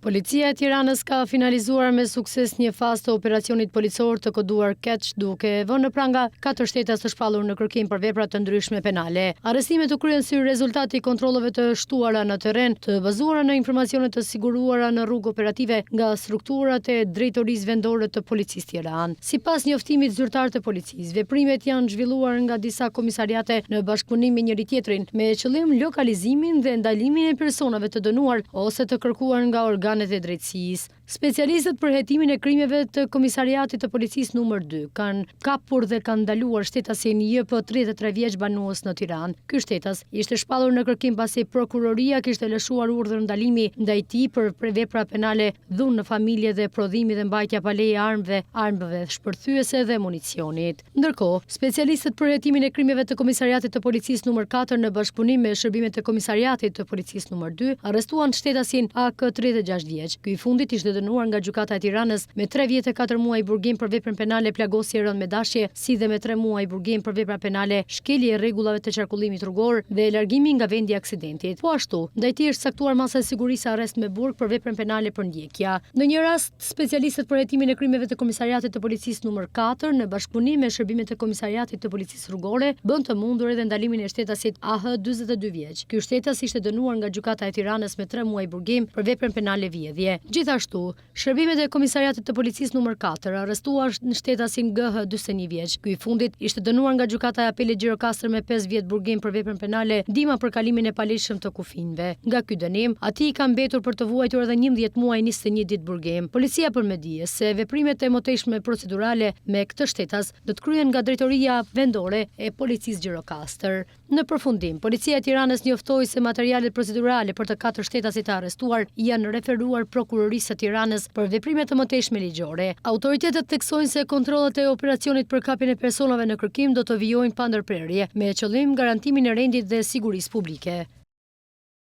Policia e Tiranës ka finalizuar me sukses një fazë të operacionit policor të koduar Catch, duke vënë në pranga 4 shtetas të shpallur në kërkim për vepra të ndryshme penale. Arrestimet u kryen si rezultat i kontrolleve të shtuara në terren, të bazuara në informacione të siguruara në rrugë operative nga strukturat e drejtorisë vendore të Policisë Tiranë. Sipas njoftimit zyrtar të policisë, veprimet janë zhvilluar nga disa komisariate në bashkëpunim me njëri tjetrin, me qëllim lokalizimin dhe ndalimin e personave të dënuar ose të kërkuar nga organet e drejtësisë. Specialistët për hetimin e krimeve të Komisariatit të Policisë numër 2 kanë kapur dhe kanë ndaluar shtetasin JP 33 vjeç banues në Tiranë. Ky shtetas ishte shpallur në kërkim pasi prokuroria kishte lëshuar urdhër ndalimi ndaj tij për vepra penale, dhunë në familje dhe prodhimi dhe mbajtja pa leje armëve shpërthyese dhe municionit. Ndërkohë, specialistët për hetimin e krimeve të Komisariatit të Policisë numër 4 në bashkëpunim me shërbimet e Komisariatit të Policisë numër 2 arrestuan shtetasin AK 36 vjeç. Ky i fundit ishte dënuar nga Gjykata e Tiranës me 3 vjet e 4 muaj burgim për veprën penale plagosje rënë me dashje, si dhe me 3 muaj burgim për vepra penale shkelje e rregullave të qarkullimit rrugor dhe largimi nga vendi i aksidentit. Po ashtu, ndaj tij është saktuar masa e sigurisë arrest me burg për veprën penale për ndjekja. Në një rast, specialistët për hetimin e krimeve të Komisariatit të Policisë numër 4 në bashkëpunim me shërbimet e Komisariatit të Policisë rrugore bën të mundur edhe ndalimin e shtetasit AH 42 vjeç. Ky shtetas ishte dënuar nga Gjykata e Tiranës me 3 muaj burgim për veprën penale vjedhje. Gjithashtu, shërbimet e Komisariatit të Policisë numër 4 arrestuar në shtetasin GH 41 vjeç. Ky i fundit ishte dënuar nga Gjykata e Apelit Gjirokastër me 5 vjet burgim për veprën penale, ndihma për kalimin e palishëm të kufinjve. Nga ky dënim, atij ka mbetur për të vuajtur edhe 11 muaj 21 ditë burgim. Policia përmendie se veprimet e mëtejshme procedurale me këtë shtetas do të kryhen nga Drejtoria Vendore e Policisë Gjirokastër. Në përfundim, Policia e Tiranës njoftoi se materialet procedurale për të 4 shtetasit të arrestuar janë referuar Prokurorisë së Tiranës për veprime të mëtejshme ligjore. Autoritetet theksojnë se kontrollet e operacionit për kapjen e personave në kërkim do të vijojnë pa ndërprerje, me qëllim garantimin e rendit dhe sigurisë publike.